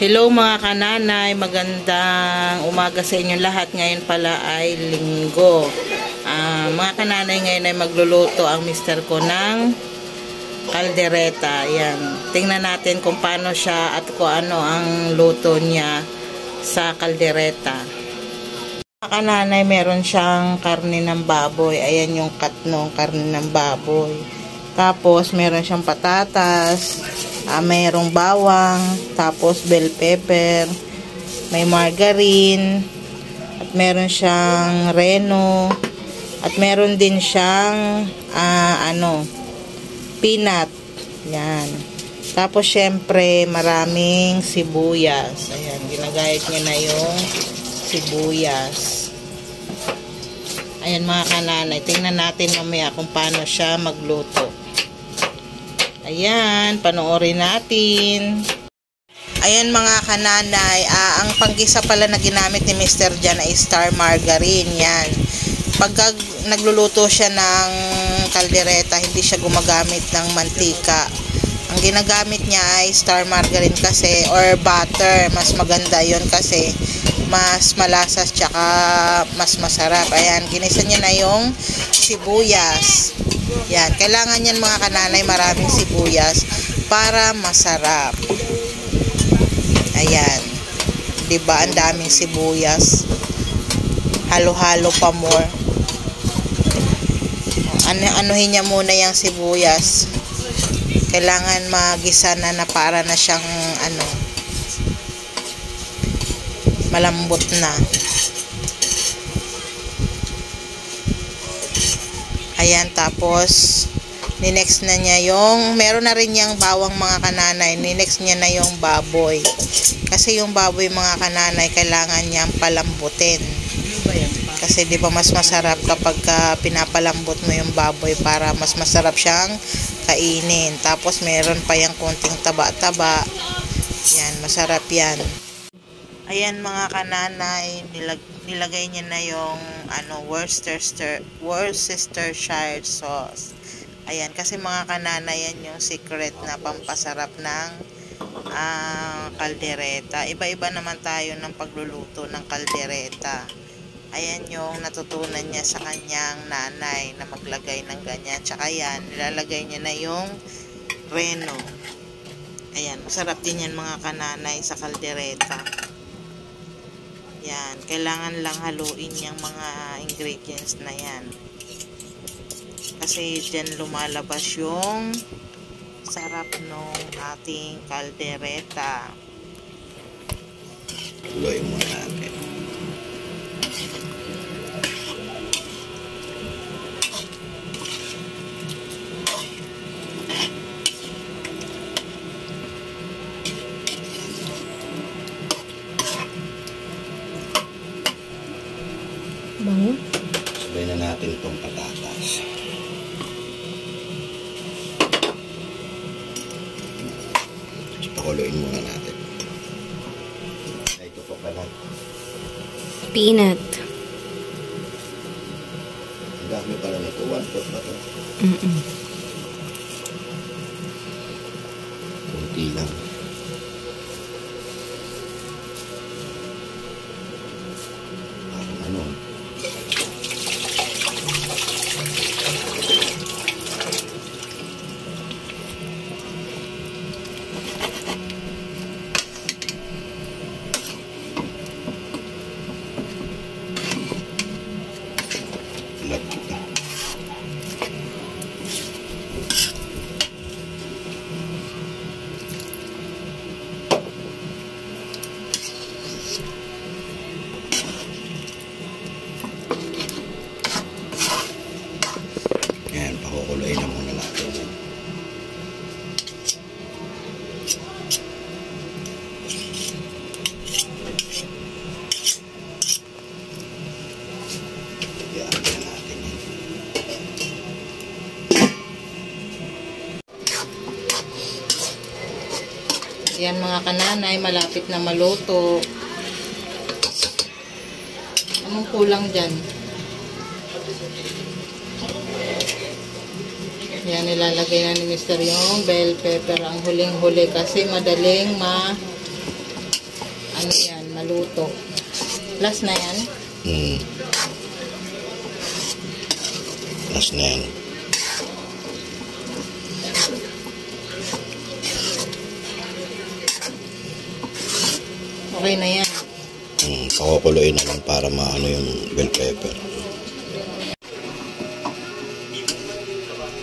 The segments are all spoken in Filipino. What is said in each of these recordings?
Hello mga kananay, magandang umaga sa inyong lahat. Ngayon pala ay linggo. Mga kananay, ngayon ay magluluto ang mister ko ng kaldereta. Ayan. Tingnan natin kung paano siya at kung ano ang luto niya sa kaldereta. Mga kananay, meron siyang karne ng baboy. Ayan yung cut ng karne ng baboy. Tapos meron siyang patatas. Mayroong bawang, tapos bell pepper, may margarine, at meron siyang reno, at meron din siyang peanut. Yan. Tapos syempre maraming sibuyas. Ayan, ginagayat niya na yung sibuyas. Ayan mga kananay, tingnan natin mamaya kung paano siya magluto. Ayan, panoorin natin. Ayan mga kananay, ang panggisa pala na ginamit ni Mr. Jan ay star margarine. Yan. Pagka nagluluto siya ng kaldereta, hindi siya gumagamit ng mantika. Ang ginagamit niya ay star margarine kasi, or butter. Mas maganda yon kasi mas malasas tsaka mas masarap. Ayan, ginisa niya na yung sibuyas. Yan, kailangan yan mga kananay maraming sibuyas para masarap. Ayan. 'Di ba? Ang daming sibuyas. Halo-halo pa more. Anuhin niya muna yung sibuyas. Kailangan magisa na para na siyang malambot na. Ayan, tapos ninext na niya yung, meron na rin yung bawang mga kananay, ninext niya na yung baboy. Kasi yung baboy mga kananay, kailangan niyang palambutin. Kasi di ba mas masarap kapag pinapalambot mo yung baboy para mas masarap siyang kainin. Tapos meron pa yung konting taba-taba. Yan, masarap yan. Ayan mga kananay, nilagay niya na yung Worcestershire sauce. Ayan, kasi mga kananay, yan yung secret na pampasarap ng kaldereta. Iba-iba naman tayo ng pagluluto ng kaldereta. Ayan yung natutunan niya sa kanyang nanay na maglagay ng ganyan. Tsaka yan, nilalagay niya na yung reno. Ayan, masarap din yan mga kananay sa kaldereta. Yan, kailangan lang haluin yung mga ingredients na yan. Kasi dyan lumalabas yung sarap nung ating kaldereta. Haluin mo natin. Bango. Sabay na natin itong patatas. Pakuluin muna natin. Ito pa pala. Peanut. Ang dami pala nito. 1/4 ba ito? Kunti lang. Parang pakukuluin na muna natin. Yan na natin yan. Yan mga kananay, malapit na maluto. Anong kulang dyan? Yan, nilalagay na ni Mr. yung bell pepper ang huling-huli kasi madaling ano yan, maluto. Last na yan. Last na yan. Okay na yan. Pakukuluin na lang para maano yung bell pepper.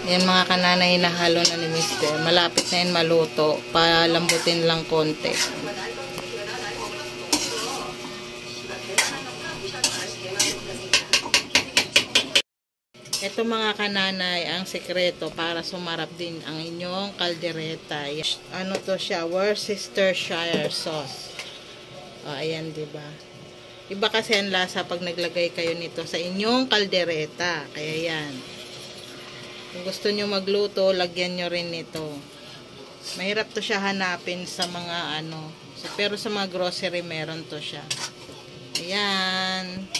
Yan mga kananay, nahalo na ni Mister. Malapit na yan maluto. Palambutin lang konti. Ito mga kananay, ang sekreto para sumarap din ang inyong kaldereta. Ano to siya? Worcestershire sauce. O, ayan, diba? Iba kasi ang lasa pag naglagay kayo nito sa inyong kaldereta. Kaya yan. Kung gusto nyo magluto, lagyan nyo rin nito. Mahirap to siya hanapin sa mga ano. Pero sa mga grocery, meron to siya. Ayan.